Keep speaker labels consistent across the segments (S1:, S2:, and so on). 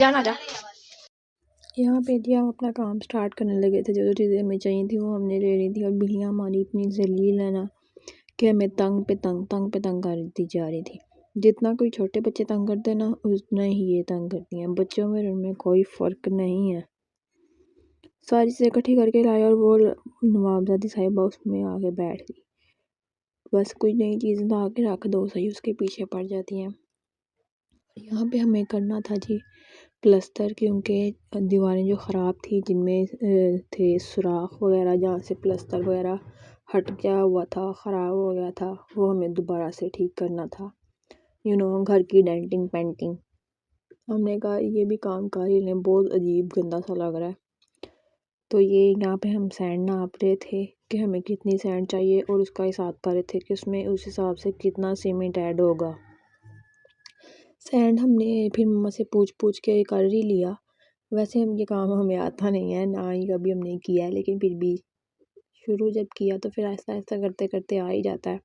S1: जाना जा।
S2: यहाँ पे जी हम अपना काम स्टार्ट करने लगे थे। जो चीज़ें हमें चाहिए थी वो हमने ले ली थी और बिल्लियाँ हमारी इतनी ज़लील है ना कि हमें तंग पे तंग कर दी जा रही थी। जितना कोई छोटे बच्चे तंग करते हैं ना उतना ही ये तंग करती हैं। बच्चों में उनमें कोई फ़र्क नहीं है। सारी चीज़ें इकट्ठी करके लाए और वो नवाबजादी साहिबा उसमें आके बैठ गई। बस कोई नई चीज़ ला के रख दो सही उसके पीछे पड़ जाती हैं। यहाँ पे हमें करना था जी प्लस्तर, क्योंकि दीवारें जो ख़राब थी जिनमें थे सुराख वगैरह जहाँ से प्लस्तर वगैरह हट गया हुआ था, ख़राब हो गया था, वो हमें दोबारा से ठीक करना था। घर की डेंटिंग पेंटिंग। हमने कहा ये भी काम कर ही लें, बहुत अजीब गंदा सा लग रहा है। तो ये यहाँ पे हम सैंड नाप रहे थे कि हमें कितनी सैंड चाहिए और उसका हिसाब कर रहे थे कि उसमें उस हिसाब से कितना सीमेंट ऐड होगा। सैंड हमने फिर मम्मा से पूछ के कर ही लिया। वैसे हम ये काम हमें आता नहीं है, ना ही कभी हमने किया है, लेकिन फिर भी शुरू जब किया तो फिर आहिस्ता आहिस्ता करते करते आ ही जाता है।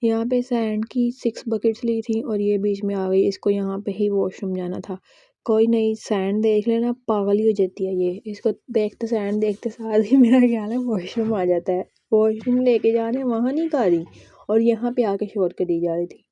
S2: यहाँ पे सैंड की 6 बकेट्स ली थी और ये बीच में आ गई। इसको यहाँ पे ही वॉशरूम जाना था। कोई नई सैंड देख लेना पागल ही हो जाती है। ये इसको देखते सैंड देखते साथ ही मेरा ख्याल है वॉशरूम आ जाता है। वॉशरूम लेके जा रहे हैं, वहाँ नहीं कर रही और यहाँ पे आके शोर करी जा रही थी।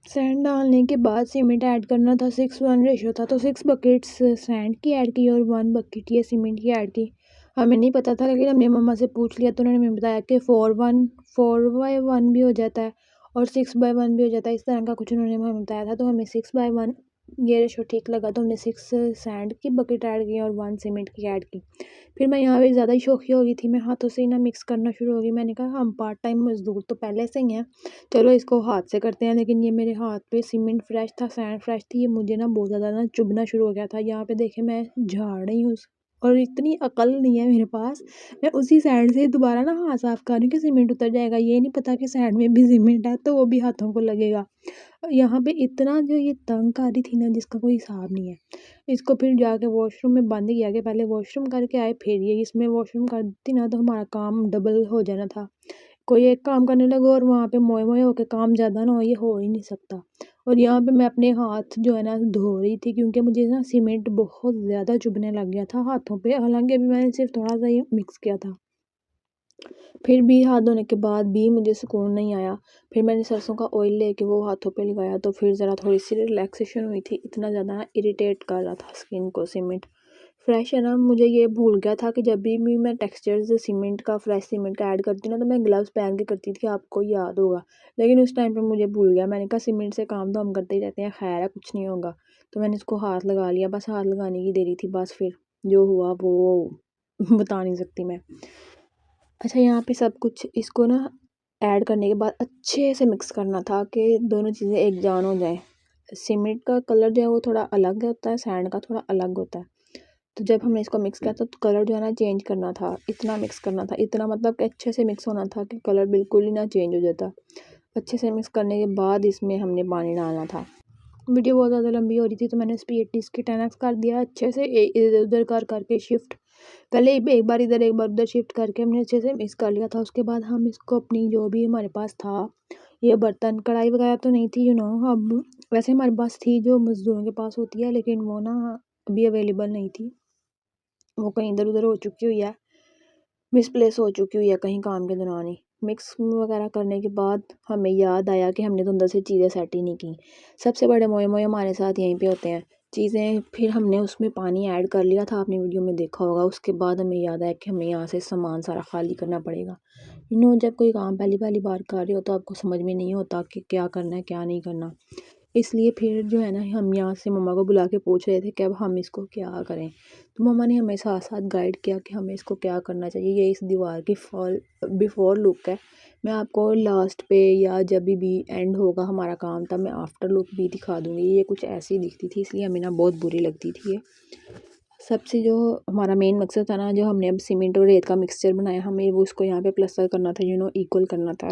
S2: सैंड डालने के बाद सीमेंट ऐड करना था। 6:1 रेशो था, तो 6 बकेट्स सैंड की ऐड की और 1 बकेट ये सीमेंट की ऐड की। हमें नहीं पता था, लेकिन हमने मम्मा से पूछ लिया तो उन्होंने हमें बताया कि 4:1 भी हो जाता है और 6:1 भी हो जाता है। इस तरह का कुछ उन्होंने हमें बताया था, तो हमें 6:1 ये रेशो ठीक लगा। तो हमने 6 सैंड की बकेट ऐड की और 1 सीमेंट की ऐड की। फिर मैं यहाँ पे ज़्यादा ही शौकी हो गई थी, मैं हाथों से ही ना मिक्स करना शुरू हो गई। मैंने कहा हम पार्ट टाइम मज़दूर तो पहले से ही हैं, चलो इसको हाथ से करते हैं। लेकिन ये मेरे हाथ पे सीमेंट फ्रेश था, सैंड फ्रेश थी, ये मुझे ना बहुत ज़्यादा ना चुभना शुरू हो गया था। यहाँ पे देखे मैं झाड़ रही हूँ और इतनी अकल नहीं है मेरे पास, मैं उसी सैंड से दोबारा ना हाथ साफ कर रही हूँ कि सीमेंट उतर जाएगा। ये नहीं पता कि सैंड में भी सीमेंट है तो वो भी हाथों को लगेगा। यहाँ पे इतना जो ये तंग कर रही थी ना जिसका कोई हिसाब नहीं है। इसको फिर जाके वॉशरूम में बंद किया कि पहले वॉशरूम करके आए, फिर ये इसमें वॉशरूम कर देती ना तो हमारा काम डबल हो जाना था। कोई एक काम करने लगो और वहाँ पे मोए मोए होके काम ज़्यादा ना हो, ये हो ही नहीं सकता। और यहाँ पे मैं अपने हाथ जो है ना धो रही थी, क्योंकि मुझे ना सीमेंट बहुत ज़्यादा चुभने लग गया था हाथों पे। हालांकि अभी मैंने सिर्फ थोड़ा सा ही मिक्स किया था, फिर भी हाथ धोने के बाद भी मुझे सुकून नहीं आया। फिर मैंने सरसों का ऑयल लेके वो हाथों पे लगाया तो फिर ज़रा थोड़ी सी रिलैक्सेशन हुई थी। इतना ज़्यादा ना इरिटेट कर रहा था स्किन को सीमेंट। फ्रेश है ना, मुझे ये भूल गया था कि जब भी मैं टेक्सचर्स सीमेंट का फ्रेश सीमेंट का ऐड करती हूँ ना तो मैं ग्लव्स पहन के करती थी, आपको याद होगा। लेकिन उस टाइम पे मुझे भूल गया। मैंने कहा सीमेंट से काम तो हम करते ही रहते हैं, खैर है कुछ नहीं होगा। तो मैंने इसको हाथ लगा लिया, बस हाथ लगाने की देरी थी। बस फिर जो हुआ वो बता नहीं सकती मैं। अच्छा, यहाँ पे सब कुछ इसको ना ऐड करने के बाद अच्छे से मिक्स करना था कि दोनों चीज़ें एक जान हो जाए। सीमेंट का कलर जो है वो थोड़ा अलग होता है, सैंड का थोड़ा अलग होता है। तो जब हमने इसको मिक्स किया था तो कलर जो है ना चेंज करना था। इतना मिक्स करना था, इतना मतलब कि अच्छे से मिक्स होना था कि कलर बिल्कुल ही ना चेंज हो जाता। अच्छे से मिक्स करने के बाद इसमें हमने पानी डालना था। वीडियो बहुत ज़्यादा लंबी हो रही थी तो मैंने स्पीड इसकी 10x कर दिया। अच्छे से इधर उधर करके शिफ्ट, पहले एक बार इधर एक बार उधर शिफ्ट करके हमने अच्छे से मिक्स कर लिया था। उसके बाद हम इसको अपनी जो भी हमारे पास था, ये बर्तन कढ़ाई वगैरह तो नहीं थी अब वैसे हमारे पास थी जो मज़दूरों के पास होती है, लेकिन वो ना अभी अवेलेबल नहीं थी। वो कहीं इधर उधर हो चुकी हुई है, मिसप्लेस हो चुकी हुई है कहीं काम के दौरान ही। मिक्स वगैरह करने के बाद हमें याद आया कि हमने तो अंदर से चीज़ें सेट ही नहीं की। सबसे बड़े मोए मोए हमारे साथ यहीं पे होते हैं चीज़ें। फिर हमने उसमें पानी ऐड कर लिया था, आपने वीडियो में देखा होगा। उसके बाद हमें याद आया कि हमें यहाँ से सामान सारा खाली करना पड़ेगा। जब कोई काम पहली पहली बार कर रहे हो तो आपको समझ में नहीं होता कि क्या करना है क्या नहीं करना। इसलिए फिर जो है ना हम यहाँ से मम्मा को बुला के पूछ रहे थे कि अब हम इसको क्या करें। तो मम्मा ने हमें साथ साथ गाइड किया कि हमें इसको क्या करना चाहिए। ये इस दीवार की बिफोर लुक है। मैं आपको लास्ट पे या जब भी एंड होगा हमारा काम तब मैं आफ्टर लुक भी दिखा दूँगी। ये कुछ ऐसी दिखती थी, इसलिए हमें ना बहुत बुरी लगती थी ये। सबसे जो हमारा मेन मकसद था ना, जो हमने अब सीमेंट और रेत का मिक्सचर बनाया, हमें वो उसको यहाँ पे प्लस्तर करना था, इक्वल करना था।